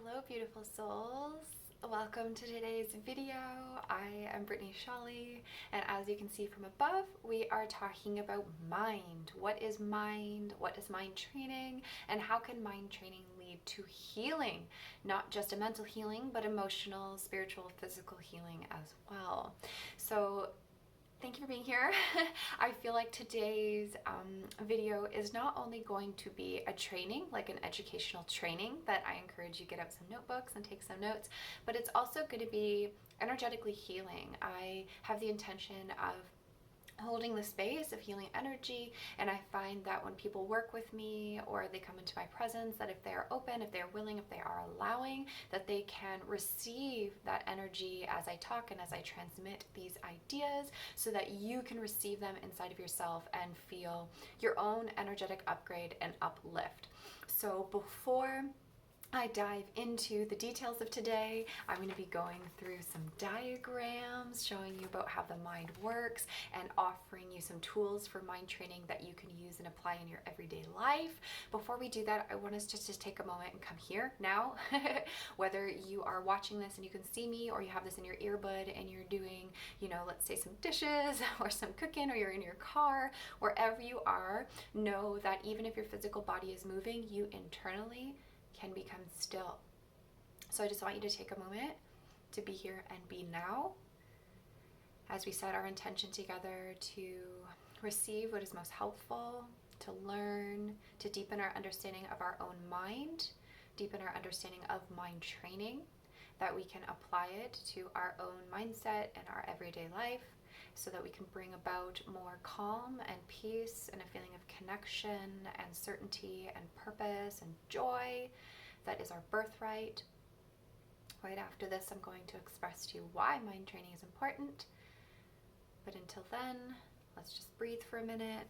Hello, beautiful souls. Welcome to today's video. I am Brittany Shawley, and as you can see from above, we are talking about mind. What is mind? What is mind training? And how can mind training lead to healing? Not just a mental healing, but emotional, spiritual, physical healing as well. So thank you for being here. I feel like today's video is not only going to be a training, like an educational training that I encourage you to get out some notebooks and take some notes, but it's also going to be energetically healing. I have the intention of holding the space of healing energy, and I find that when people work with me or they come into my presence, that if they are open, if they are willing, if they are allowing, that they can receive that energy as I talk and as I transmit these ideas, so that you can receive them inside of yourself and feel your own energetic upgrade and uplift. So before I dive into the details of today, I'm going to be going through some diagrams, showing you about how the mind works and offering you some tools for mind training that you can use and apply in your everyday life. Before we do that, I want us just to take a moment and come here now. Whether you are watching this and you can see me, or you have this in your earbud and you're doing, let's say some dishes or some cooking, or you're in your car, wherever you are, know that even if your physical body is moving, you internally can become still. So I just want you to take a moment to be here and be now as we set our intention together to receive what is most helpful, to learn, to deepen our understanding of our own mind, deepen our understanding of mind training, that we can apply it to our own mindset and our everyday life, so that we can bring about more calm and peace and a feeling of connection and certainty and purpose and joy that is our birthright. Right after this, I'm going to express to you why mind training is important. But until then, let's just breathe for a minute.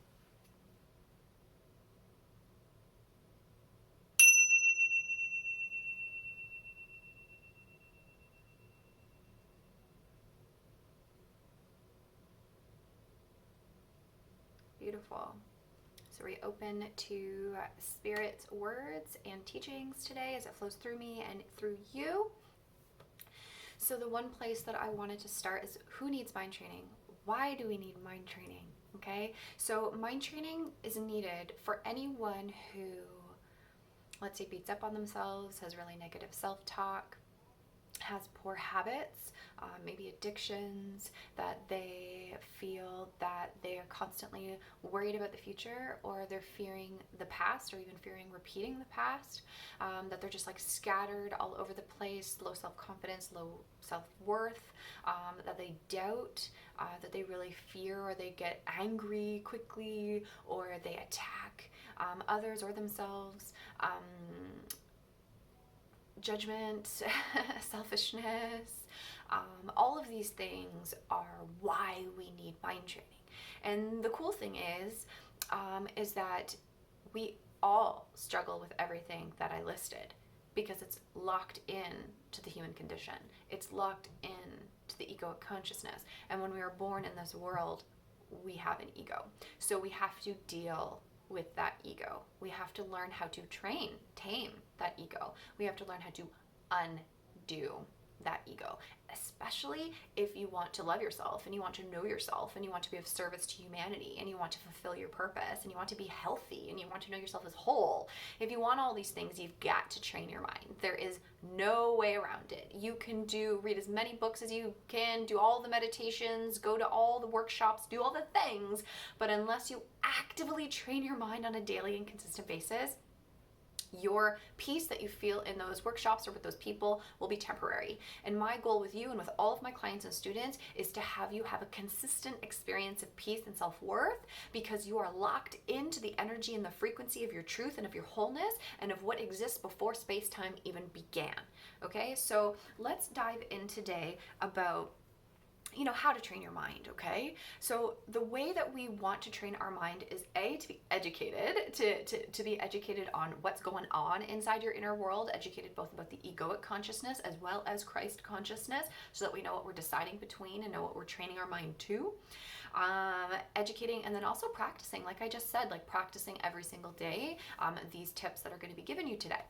Beautiful. So we open to Spirit's words and teachings today as it flows through me and through you. So the one place that I wanted to start is, who needs mind training? Why do we need mind training? Okay, so mind training is needed for anyone who, let's say, beats up on themselves, has really negative self-talk, has poor habits, maybe addictions, that they feel that they are constantly worried about the future, or they're fearing the past, or even fearing repeating the past, that they're just like scattered all over the place, low self-confidence, low self-worth, that they doubt, that they really fear, or they get angry quickly, or they attack others or themselves, judgment, selfishness, all of these things are why we need mind training. And the cool thing is that we all struggle with everything that I listed, because it's locked in to the human condition. It's locked in to the egoic consciousness. And when we are born in this world, we have an ego. So we have to deal with that ego. We have to learn how to tame that ego. We have to learn how to undo that ego, especially if you want to love yourself and you want to know yourself and you want to be of service to humanity and you want to fulfill your purpose and you want to be healthy and you want to know yourself as whole. If you want all these things, you've got to train your mind. There is no way around it. You can read as many books as you can, do all the meditations, go to all the workshops, do all the things, but unless you actively train your mind on a daily and consistent basis, your peace that you feel in those workshops or with those people will be temporary. And my goal with you and with all of my clients and students is to have you have a consistent experience of peace and self-worth, because you are locked into the energy and the frequency of your truth and of your wholeness and of what exists before space-time even began. Okay, so let's dive in today about how to train your mind. Okay, so the way that we want to train our mind is to be educated, to be educated on what's going on inside your inner world, educated both about the egoic consciousness as well as Christ consciousness, so that we know what we're deciding between and know what we're training our mind to. Educating, and then also practicing, like I just said, like practicing every single day these tips that are going to be given you today.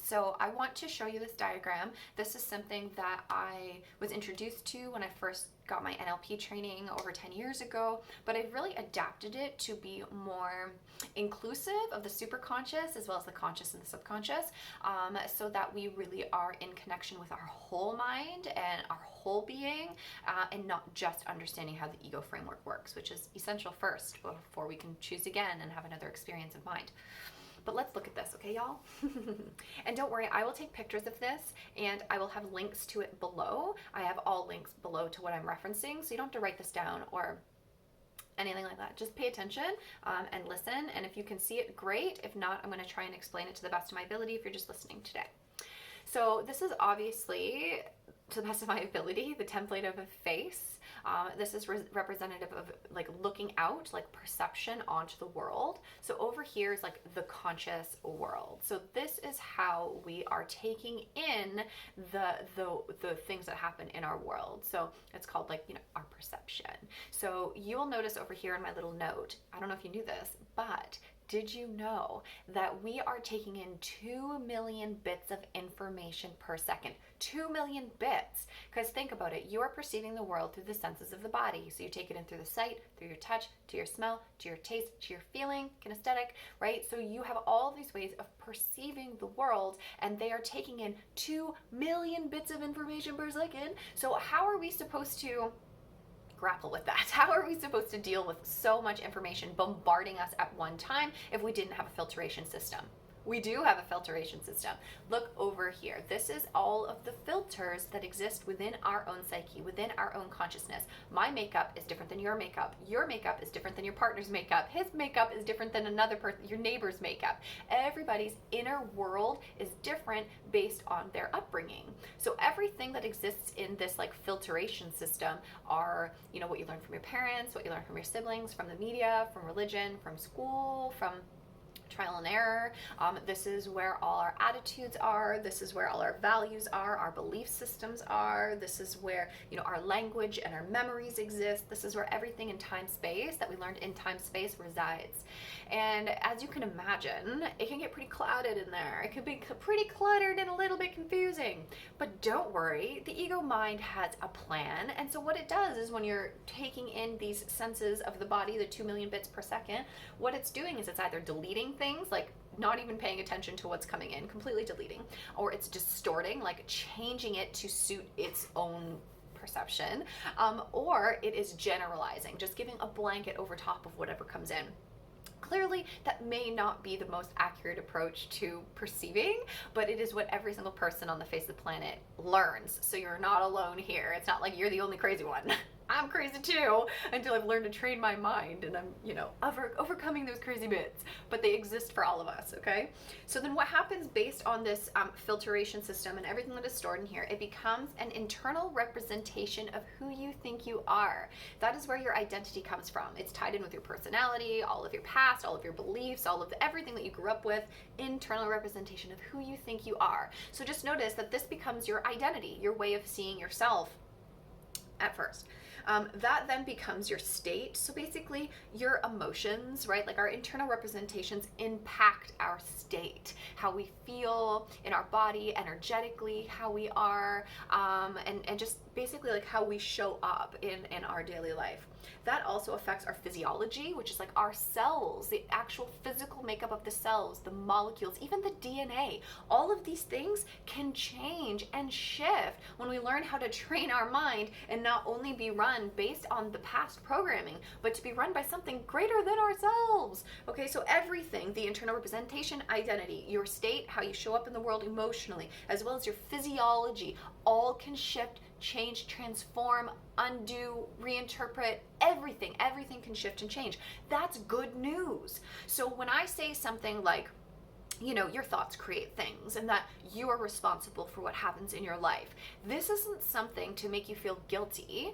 So I want to show you this diagram. This is something that I was introduced to when I first got my NLP training over 10 years ago, but I've really adapted it to be more inclusive of the superconscious as well as the conscious and the subconscious, so that we really are in connection with our whole mind and our whole being, and not just understanding how the ego framework works, which is essential first before we can choose again and have another experience of mind. But let's look at this, okay, y'all? And don't worry, I will take pictures of this and I will have links to it below. I have all links below to what I'm referencing, so you don't have to write this down or anything like that. Just pay attention and listen, and if you can see it, great. If not, I'm gonna try and explain it to the best of my ability if you're just listening today. So this is obviously, to the best of my ability, the template of a face. This is representative of like looking out, like perception onto the world. So over here is like the conscious world. So this is how we are taking in the things that happen in our world. So it's called like, our perception. So you will notice over here in my little note, I don't know if you knew this, but did you know that we are taking in 2 million bits of information per second? 2 million bits. Because think about it, you are perceiving the world through the senses of the body. So you take it in through the sight, through your touch, to your smell, to your taste, to your feeling, kinesthetic, right? So you have all these ways of perceiving the world, and they are taking in 2 million bits of information per second. So how are we supposed to grapple with that? How are we supposed to deal with so much information bombarding us at one time if we didn't have a filtration system? We do have a filtration system. Look over here. This is all of the filters that exist within our own psyche, within our own consciousness. My makeup is different than your makeup. Your makeup is different than your partner's makeup. His makeup is different than another person, your neighbor's makeup. Everybody's inner world is different based on their upbringing. So everything that exists in this like filtration system are, what you learn from your parents, what you learn from your siblings, from the media, from religion, from school, from trial and error. This is where all our attitudes are. This is where all our values are, our belief systems are. This is where, our language and our memories exist. This is where everything in time space that we learned in time space resides. And as you can imagine, it can get pretty clouded in there. It can be pretty cluttered and a little bit confusing. But don't worry, the ego mind has a plan. And so what it does is when you're taking in these senses of the body, the 2 million bits per second, what it's doing is it's either deleting things, like not even paying attention to what's coming in, completely deleting, or it's distorting, like changing it to suit its own perception, or it is generalizing, just giving a blanket over top of whatever comes in. Clearly, that may not be the most accurate approach to perceiving, but it is what every single person on the face of the planet learns. So you're not alone here. It's not like you're the only crazy one. I'm crazy too, until I've learned to train my mind, and I'm, overcoming those crazy bits, but they exist for all of us, okay? So then what happens based on this filtration system and everything that is stored in here, it becomes an internal representation of who you think you are. That is where your identity comes from. It's tied in with your personality, all of your past, all of your beliefs, all of everything that you grew up with, internal representation of who you think you are. So just notice that this becomes your identity, your way of seeing yourself at first. That then becomes your state. So basically your emotions, right? Like our internal representations impact our state, how we feel in our body, energetically, how we are, and just basically like how we show up in our daily life. That also affects our physiology, which is like our cells, the actual physical makeup of the cells, the molecules, even the DNA. All of these things can change and shift when we learn how to train our mind and not only be run based on the past programming, but to be run by something greater than ourselves. Okay, so everything, the internal representation, identity, your state, how you show up in the world emotionally, as well as your physiology, all can shift, change, transform, undo, reinterpret, everything can shift and change. That's good news. So when I say something like, your thoughts create things and that you are responsible for what happens in your life, this isn't something to make you feel guilty.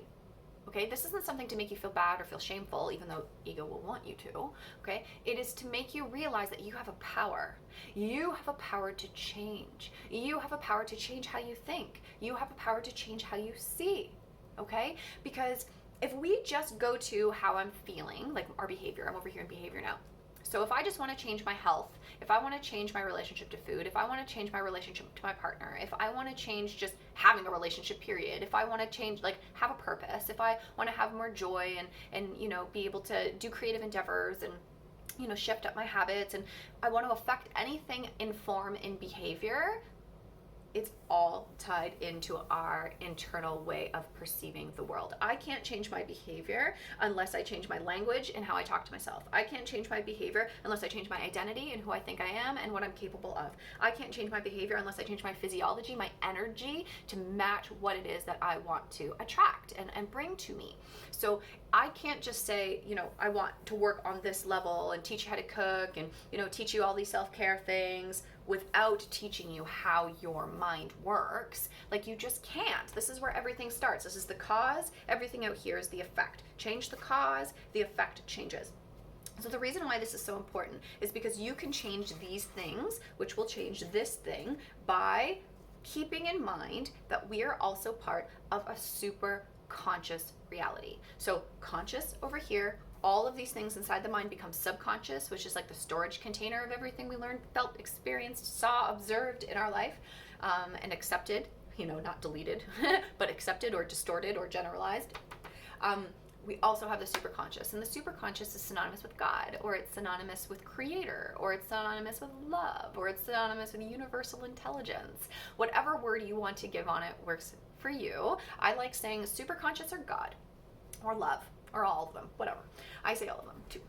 Okay, this isn't something to make you feel bad or feel shameful, even though ego will want you to, okay? It is to make you realize that you have a power. You have a power to change. You have a power to change how you think. You have a power to change how you see, okay? Because if we just go to how I'm feeling, like our behavior, I'm over here in behavior now. So if I just want to change my health, if I want to change my relationship to food, if I want to change my relationship to my partner, if I want to change just having a relationship period, if I want to change, like, have a purpose, if I want to have more joy and be able to do creative endeavors and shift up my habits, and I want to affect anything in form, in behavior, it's all tied into our internal way of perceiving the world. I can't change my behavior unless I change my language and how I talk to myself. I can't change my behavior unless I change my identity and who I think I am and what I'm capable of. I can't change my behavior unless I change my physiology, my energy, to match what it is that I want to attract and bring to me. So I can't just say, I want to work on this level and teach you how to cook and, teach you all these self-care things without teaching you how your mind works. Like, you just can't. This is where everything starts. This is the cause. Everything out here is the effect. Change the cause, the effect changes. So the reason why this is so important is because you can change these things, which will change this thing, by keeping in mind that we are also part of a super conscious reality. So conscious over here, all of these things inside the mind become subconscious, which is like the storage container of everything we learned, felt, experienced, saw, observed in our life, and accepted, not deleted, but accepted or distorted or generalized. We also have the superconscious, and the superconscious is synonymous with God, or it's synonymous with creator, or it's synonymous with love, or it's synonymous with universal intelligence. Whatever word you want to give on it works for you. I like saying superconscious or God, or love, or all of them, whatever. I say all of them too.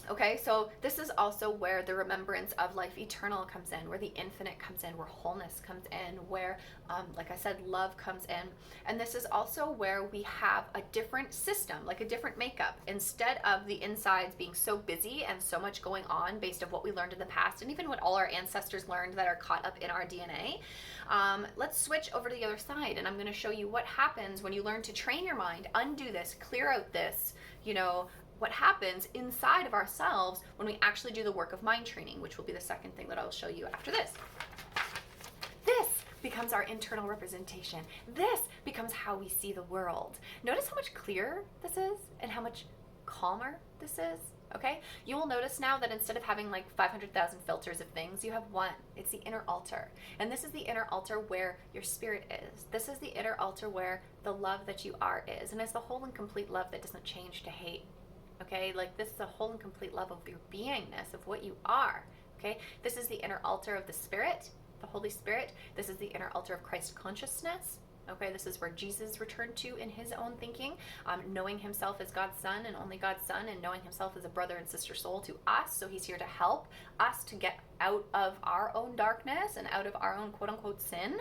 Okay, so this is also where the remembrance of life eternal comes in, where the infinite comes in, where wholeness comes in, where, like I said, love comes in. And this is also where we have a different system, like a different makeup. Instead of the insides being so busy and so much going on based on what we learned in the past, and even what all our ancestors learned that are caught up in our DNA, let's switch over to the other side. And I'm going to show you what happens when you learn to train your mind, undo this, clear out this, what happens inside of ourselves when we actually do the work of mind training, which will be the second thing that I'll show you after this. This becomes our internal representation. This becomes how we see the world. Notice how much clearer this is and how much calmer this is, okay? You will notice now that instead of having like 500,000 filters of things, you have one. It's the inner altar. And this is the inner altar where your spirit is. This is the inner altar where the love that you are is. And it's the whole and complete love that doesn't change to hate. Okay, like this is a whole and complete love of your beingness, of what you are. Okay, this is the inner altar of the Spirit, the Holy Spirit. This is the inner altar of Christ consciousness. Okay, this is where Jesus returned to in his own thinking, knowing himself as God's Son and only God's Son, and knowing himself as a brother and sister soul to us. So he's here to help us to get out of our own darkness and out of our own quote unquote sin,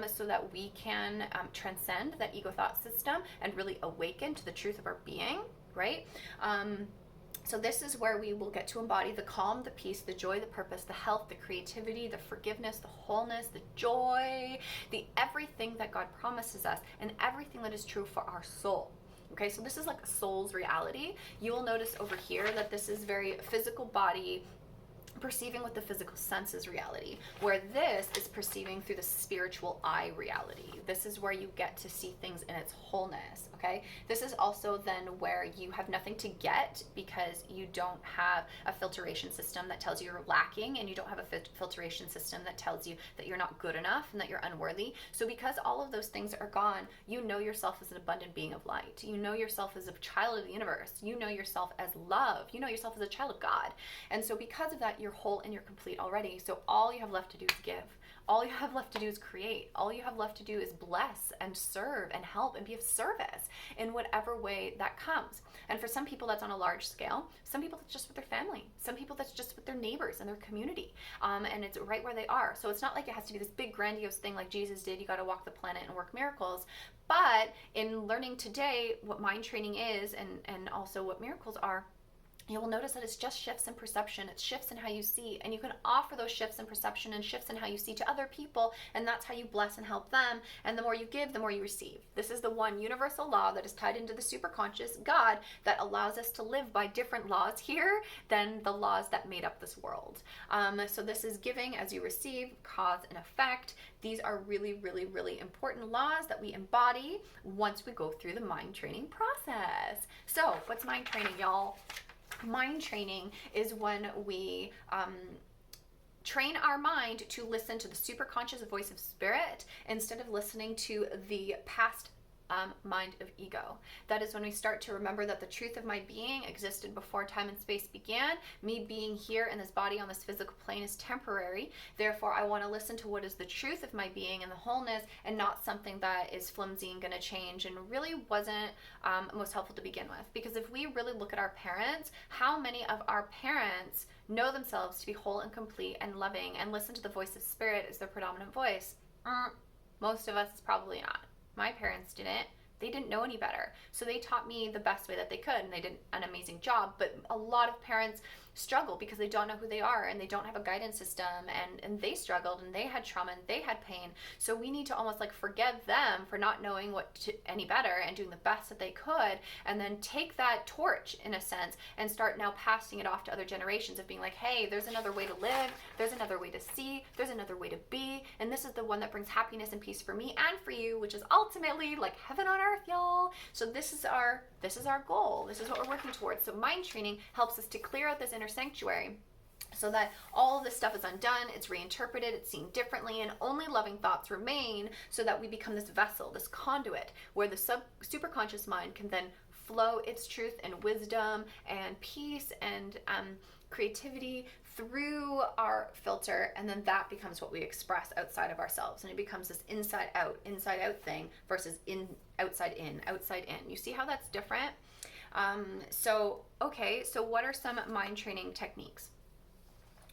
so that we can transcend that ego thought system and really awaken to the truth of our being. Right? So this is where we will get to embody the calm, the peace, the joy, the purpose, the health, the creativity, the forgiveness, the wholeness, the joy, the everything that God promises us, and everything that is true for our soul. Okay, so this is like a soul's reality. You will notice over here that this is very physical body, perceiving with the physical senses reality, where this is perceiving through the spiritual eye reality. This is where you get to see things in its wholeness, okay? This is also then where you have nothing to get because you don't have a filtration system that tells you you're lacking, and you don't have a filtration system that tells you that you're not good enough and that you're unworthy. So because all of those things are gone, you know yourself as an abundant being of light. You know yourself as a child of the universe. You know yourself as love. You know yourself as a child of God. And so because of that, you're whole and you're complete already. So all you have left to do is give. All you have left to do is create. All you have left to do is bless and serve and help and be of service in whatever way that comes. And for some people that's on a large scale. Some people that's just with their family. Some people that's just with their neighbors and their community. And it's right where they are. So it's not like it has to be this big grandiose thing like Jesus did. You got to walk the planet and work miracles. But in learning today what mind training is and also what miracles are, you will notice that it's just shifts in perception. It's shifts in how you see. And you can offer those shifts in perception and shifts in how you see to other people. And that's how you bless and help them. And the more you give, the more you receive. This is the one universal law that is tied into the superconscious God that allows us to live by different laws here than the laws that made up this world. So this is giving as you receive, cause and effect. These are really, really, really important laws that we embody once we go through the mind training process. So what's mind training, y'all? Mind training is when we train our mind to listen to the superconscious voice of spirit instead of listening to the past mind of ego. That is when we start to remember that the truth of my being existed before time and space began. Me being here in this body on this physical plane is temporary. Therefore, I want to listen to what is the truth of my being and the wholeness, and not something that is flimsy and going to change and really wasn't most helpful to begin with. Because if we really look at our parents, how many of our parents know themselves to be whole and complete and loving and listen to the voice of spirit as their predominant voice? Most of us probably not. My parents didn't. They didn't know any better. So they taught me the best way that they could, and they did an amazing job. But a lot of parents struggle because they don't know who they are, and they don't have a guidance system, and they struggled, and they had trauma, and they had pain. So we need to almost like forgive them for not knowing any better and doing the best that they could, and then take that torch in a sense and start now passing it off to other generations of being like, hey, there's another way to live, there's another way to see, there's another way to be, and this is the one that brings happiness and peace for me and for you, which is ultimately like heaven on earth, y'all. So this is our goal. This is what we're working towards. So mind training helps us to clear out this inner sanctuary so that all of this stuff is undone, it's reinterpreted, it's seen differently, and only loving thoughts remain, so that we become this vessel, this conduit, where the superconscious mind can then flow its truth and wisdom and peace and creativity through our filter, and then that becomes what we express outside of ourselves, and it becomes this inside out thing versus outside in. You see how that's different? So what are some mind training techniques?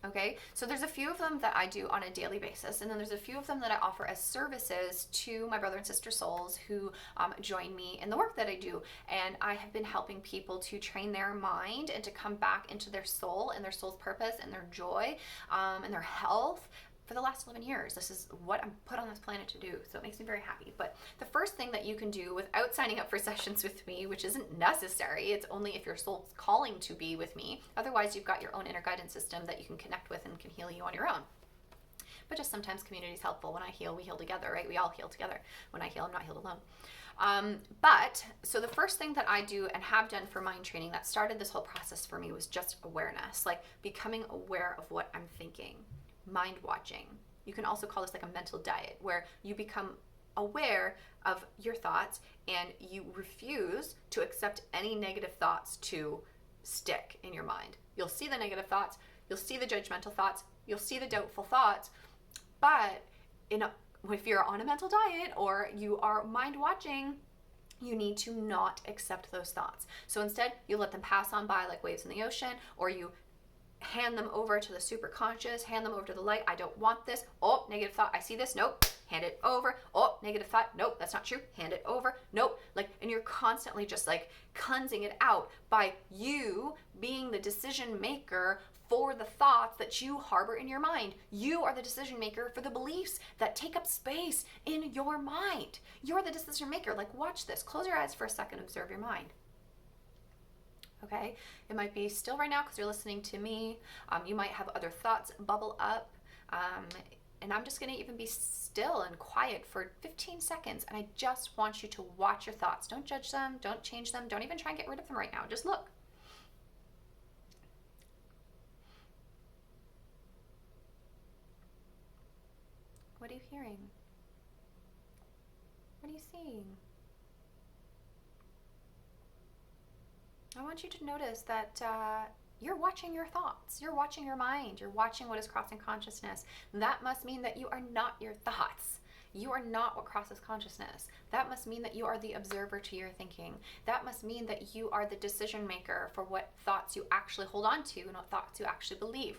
Okay, so there's a few of them that I do on a daily basis, and then there's a few of them that I offer as services to my brother and sister souls who join me in the work that I do. And I have been helping people to train their mind and to come back into their soul and their soul's purpose and their joy and their health for the last 11 years. This is what I'm put on this planet to do, so it makes me very happy. But the first thing that you can do without signing up for sessions with me, which isn't necessary, it's only if your soul's calling to be with me. Otherwise, you've got your own inner guidance system that you can connect with and can heal you on your own. But just sometimes community is helpful. When I heal, we heal together, right? We all heal together. When I heal, I'm not healed alone. So the first thing that I do and have done for mind training that started this whole process for me was just awareness, like becoming aware of what I'm thinking. Mind watching. You can also call this like a mental diet, where you become aware of your thoughts and you refuse to accept any negative thoughts to stick in your mind. You'll see the negative thoughts, you'll see the judgmental thoughts, you'll see the doubtful thoughts, but if you're on a mental diet or you are mind watching, you need to not accept those thoughts. So instead, you let them pass on by like waves in the ocean, or you hand them over to the superconscious, hand them over to the light. I don't want this. Oh, negative thought. I see this. Nope. Hand it over. Oh, negative thought. Nope, that's not true. Hand it over. Nope. And you're constantly just like cleansing it out by you being the decision maker for the thoughts that you harbor in your mind. You are the decision maker for the beliefs that take up space in your mind. You're the decision maker. Watch this. Close your eyes for a second. Observe your mind. Okay, it might be still right now because you're listening to me. You might have other thoughts bubble up, and I'm just going to even be still and quiet for 15 seconds, and I just want you to watch your thoughts. Don't judge them, don't change them, don't even try and get rid of them right now. Just look. What are you hearing? What are you seeing? I want you to notice that you're watching your thoughts, you're watching your mind, you're watching what is crossing consciousness. That must mean that you are not your thoughts. You are not what crosses consciousness. That must mean that you are the observer to your thinking. That must mean that you are the decision maker for what thoughts you actually hold on to and what thoughts you actually believe.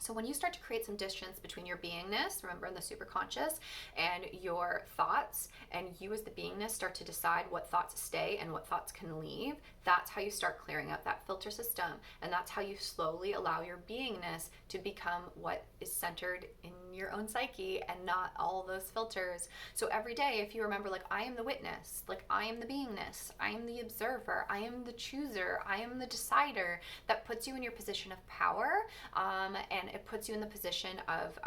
So when you start to create some distance between your beingness, remember in the superconscious, and your thoughts, and you as the beingness start to decide what thoughts stay and what thoughts can leave, that's how you start clearing out that filter system. And that's how you slowly allow your beingness to become what is centered in your own psyche and not all those filters. So every day, if you remember, I am the witness, I am the beingness, I am the observer, I am the chooser, I am the decider, that puts you in your position of power, and it puts you in the position of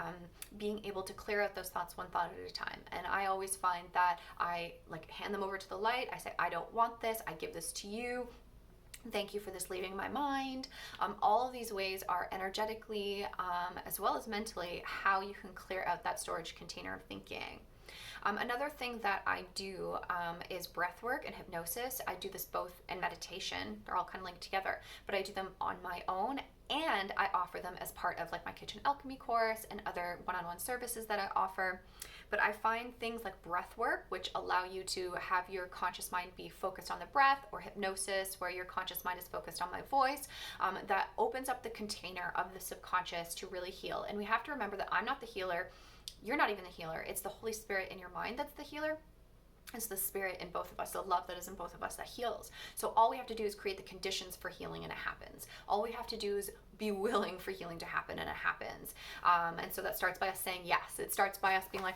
being able to clear out those thoughts one thought at a time. And I always find that I hand them over to the light. I say, I don't want this. I give this to you. Thank you for this leaving my mind. All of these ways are energetically, as well as mentally, how you can clear out that storage container of thinking. Another thing that I do is breath work and hypnosis. I do this both in meditation. They're all kind of linked together, but I do them on my own, and I offer them as part of like my Kitchen Alchemy course and other one-on-one services that I offer. But I find things like breath work, which allow you to have your conscious mind be focused on the breath, or hypnosis, where your conscious mind is focused on my voice, that opens up the container of the subconscious to really heal. And we have to remember that I'm not the healer. You're not even the healer. It's the Holy Spirit in your mind that's the healer. It's the spirit in both of us, the love that is in both of us that heals. So all we have to do is create the conditions for healing, and it happens. All we have to do is be willing for healing to happen, and it happens. And so that starts by us saying yes. It starts by us being like,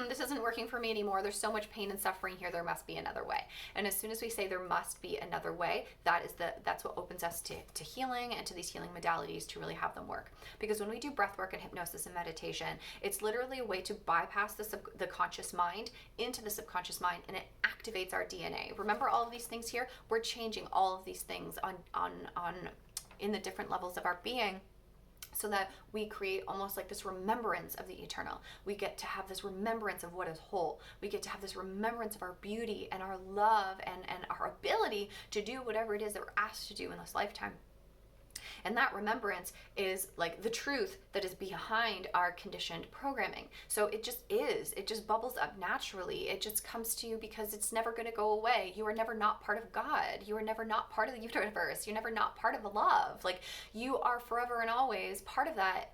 this isn't working for me anymore. There's so much pain and suffering here. There must be another way. And as soon as we say there must be another way, that's what opens us to healing and to these healing modalities to really have them work. Because when we do breath work and hypnosis and meditation, it's literally a way to bypass the conscious mind into the subconscious mind, and it activates our DNA. Remember all of these things here? We're changing all of these things on in the different levels of our being, so that we create almost like this remembrance of the eternal. We get to have this remembrance of what is whole. We get to have this remembrance of our beauty and our love and our ability to do whatever it is that we're asked to do in this lifetime. And that remembrance is like the truth that is behind our conditioned programming. So it just bubbles up naturally. It just comes to you because it's never going to go away. You are never not part of God. You are never not part of the universe. You're never not part of the love. Like, you are forever and always part of that,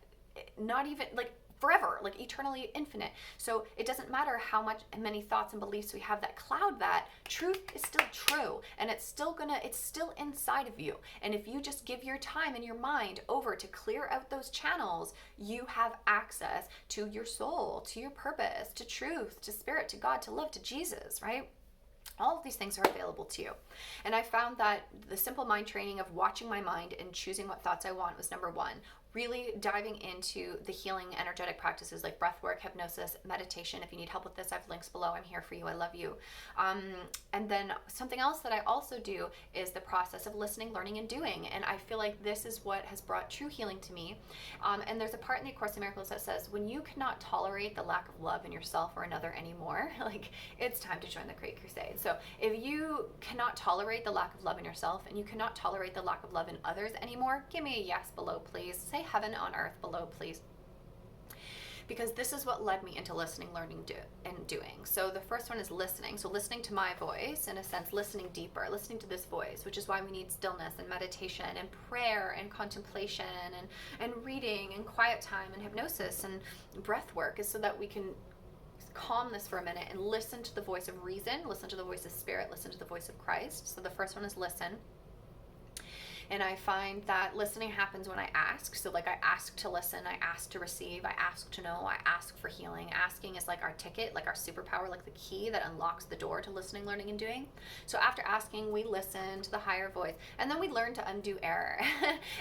not even like forever, like eternally infinite. So it doesn't matter how many thoughts and beliefs we have that cloud that. Truth is still true, and it's still inside of you. And if you just give your time and your mind over to clear out those channels, you have access to your soul, to your purpose, to truth, to spirit, to God, to love, to Jesus, right? All of these things are available to you. And I found that the simple mind training of watching my mind and choosing what thoughts I want was number one. Really diving into the healing energetic practices like breath work, hypnosis, meditation. If you need help with this, I have links below. I'm here for you. I love you. And then something else that I also do is the process of listening, learning, and doing. And I feel like this is what has brought true healing to me. And there's a part in the Course in Miracles that says, when you cannot tolerate the lack of love in yourself or another anymore, like, it's time to join the Great Crusade. So if you cannot tolerate the lack of love in yourself and you cannot tolerate the lack of love in others anymore, give me a yes below, please. Say heaven on earth below, please. Because this is what led me into listening, learning, and doing. So the first one is listening. So listening to my voice, in a sense, listening deeper, listening to this voice, which is why we need stillness and meditation and prayer and contemplation and reading and quiet time and hypnosis and breath work, is so that we can calm this for a minute and listen to the voice of reason, listen to the voice of spirit, listen to the voice of Christ. So the first one is listen. And I find that listening happens when I ask. So like, I ask to listen, I ask to receive, I ask to know, I ask for healing. Asking is like our ticket, like our superpower, like the key that unlocks the door to listening, learning, and doing. So after asking, we listen to the higher voice, and then we learn to undo error.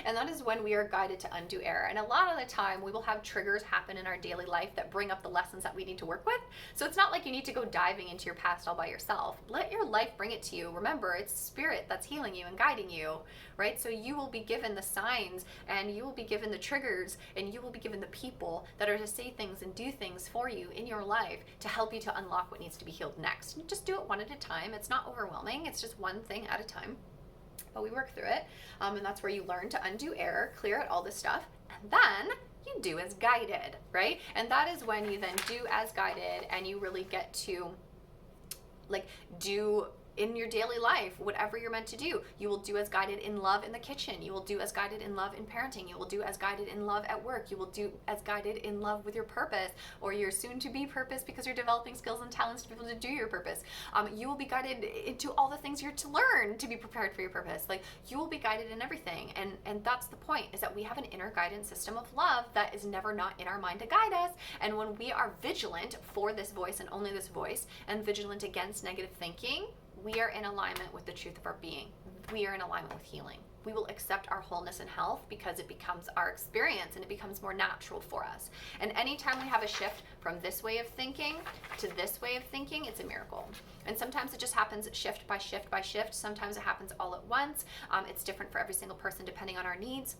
And that is when we are guided to undo error. And a lot of the time we will have triggers happen in our daily life that bring up the lessons that we need to work with. So it's not like you need to go diving into your past all by yourself. Let your life bring it to you. Remember, it's spirit that's healing you and guiding you, right? So you will be given the signs, and you will be given the triggers, and you will be given the people that are to say things and do things for you in your life to help you to unlock what needs to be healed next. You just do it one at a time. It's not overwhelming. It's just one thing at a time. But we work through it. And that's where you learn to undo error, clear out all this stuff, and then you do as guided, right? And that is when you then do as guided, and you really get to like do in your daily life, whatever you're meant to do. You will do as guided in love in the kitchen. You will do as guided in love in parenting. You will do as guided in love at work. You will do as guided in love with your purpose, or your soon-to-be purpose, because you're developing skills and talents to be able to do your purpose. You will be guided into all the things you're to learn to be prepared for your purpose. Like, you will be guided in everything. And that's the point, is that we have an inner guidance system of love that is never not in our mind to guide us. And when we are vigilant for this voice and only this voice, and vigilant against negative thinking, we are in alignment with the truth of our being. We are in alignment with healing. we will accept our wholeness and health because it becomes our experience and it becomes more natural for us. And anytime we have a shift from this way of thinking to this way of thinking, it's a miracle. And sometimes it just happens shift by shift by shift. Sometimes it happens all at once. It's different for every single person depending on our needs.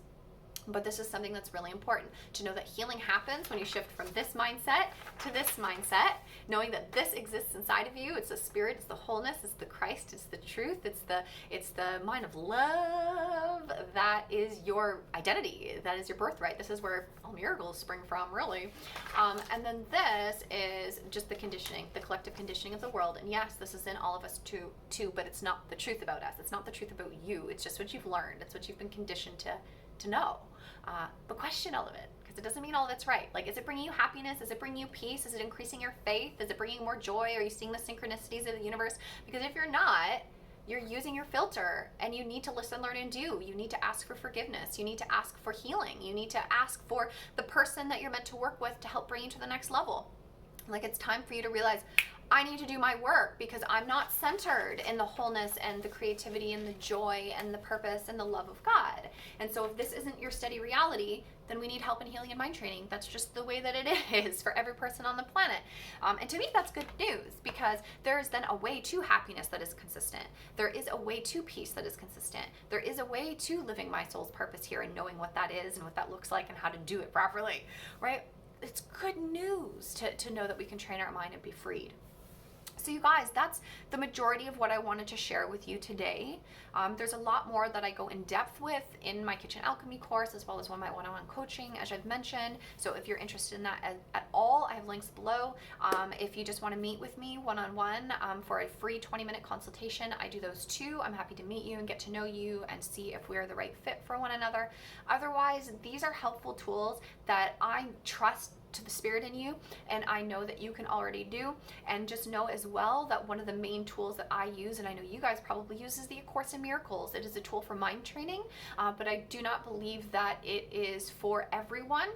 But this is something that's really important to know, that healing happens when you shift from this mindset to this mindset, knowing that this exists inside of you. It's the spirit, it's the wholeness, it's the Christ, it's the truth, it's the mind of love. That is your identity. That is your birthright. This is where all miracles spring from, really. And then this is just the conditioning, the collective conditioning of the world. And yes, this is in all of us too, but it's not the truth about us. It's not the truth about you. It's just what you've learned. It's what you've been conditioned to know. But question all of it, because it doesn't mean all of it's right. Like, is it bringing you happiness? Is it bringing you peace? Is it increasing your faith? Is it bringing you more joy? Are you seeing the synchronicities of the universe? Because if you're not, you're using your filter, and you need to listen, learn, and do. You need to ask for forgiveness. You need to ask for healing. You need to ask for the person that you're meant to work with to help bring you to the next level. Like, it's time for you to realize, I need to do my work because I'm not centered in the wholeness and the creativity and the joy and the purpose and the love of God. And so if this isn't your steady reality, then we need help in healing and mind training. That's just the way that it is for every person on the planet. And to me, that's good news, because there is then a way to happiness that is consistent. There is a way to peace that is consistent. There is a way to living my soul's purpose here and knowing what that is and what that looks like and how to do it properly, right? It's good news to know that we can train our mind and be freed. So you guys, that's the majority of what I wanted to share with you today. There's a lot more that I go in depth with in my Kitchen Alchemy course, as well as my one-on-one coaching, as I've mentioned. So if you're interested in that at all, I have links below. If you just want to meet with me one-on-one for a free 20-minute consultation, I do those too. I'm happy to meet you and get to know you and see if we're the right fit for one another. Otherwise, these are helpful tools that I trust to the spirit in you, and I know that you can already do. And just know as well that one of the main tools that I use, and I know you guys probably use, is the A Course in Miracles. It is a tool for mind training, but I do not believe that it is for everyone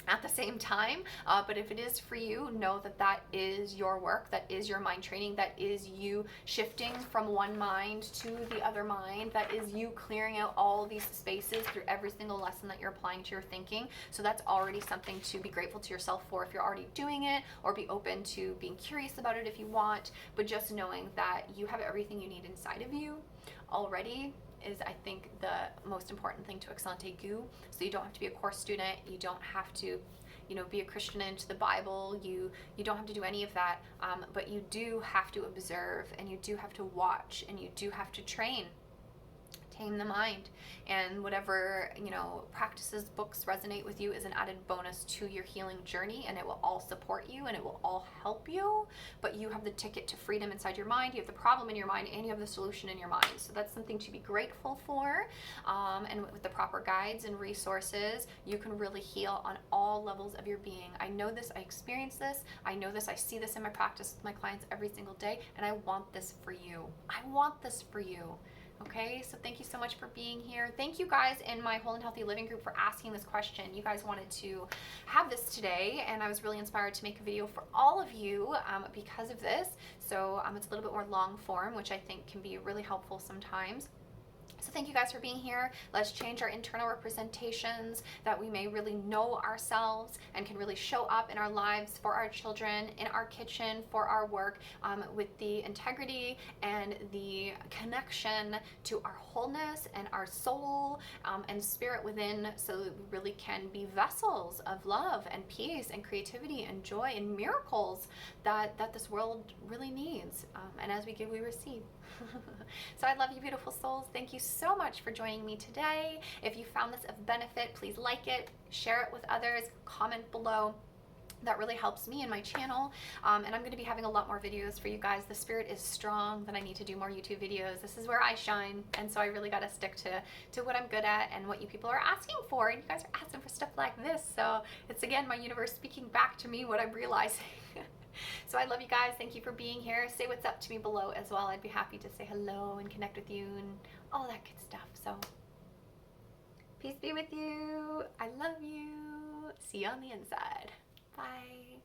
at the same time. But if it is for you, know that that is your work, that is your mind training, that is you shifting from one mind to the other mind, that is you clearing out all these spaces through every single lesson that you're applying to your thinking. So that's already something to be grateful to yourself for if you're already doing it, or be open to being curious about it if you want. But just knowing that you have everything you need inside of you already is, I think, the most important thing to Exante Gu. So you don't have to be a course student. You don't have to, be a Christian into the Bible. You don't have to do any of that. But you do have to observe, and you do have to watch, and you do have to train. Tame the mind, and whatever practices, books resonate with you is an added bonus to your healing journey, and it will all support you and it will all help you. But you have the ticket to freedom inside your mind, you have the problem in your mind, and you have the solution in your mind. So that's something to be grateful for. And with the proper guides and resources, you can really heal on all levels of your being. I know this, I experience this, I know this, I see this in my practice with my clients every single day, and I want this for you. I want this for you. Okay, so thank you so much for being here. Thank you guys in my Whole and Healthy Living group for asking this question. You guys wanted to have this today, and I was really inspired to make a video for all of you because of this. So it's a little bit more long form, which I think can be really helpful sometimes. So thank you guys for being here. Let's change our internal representations, that we may really know ourselves and can really show up in our lives, for our children, in our kitchen, for our work, with the integrity and the connection to our wholeness and our soul and spirit within, so that we really can be vessels of love and peace and creativity and joy and miracles that this world really needs. And as we give, we receive. So I love you, beautiful souls. Thank you so much for joining me today. If you found this of benefit, please like it, share it with others, comment below. That really helps me and my channel. And I'm going to be having a lot more videos for you guys. The spirit is strong that I need to do more YouTube videos. This is where I shine. And so I really got to stick to what I'm good at and what you people are asking for. And you guys are asking for stuff like this. So it's, again, my universe speaking back to me what I'm realizing. So I love you guys. Thank you for being here. Say what's up to me below as well. I'd be happy to say hello and connect with you and all that good stuff. So peace be with you. I love you. See you on the inside. Bye.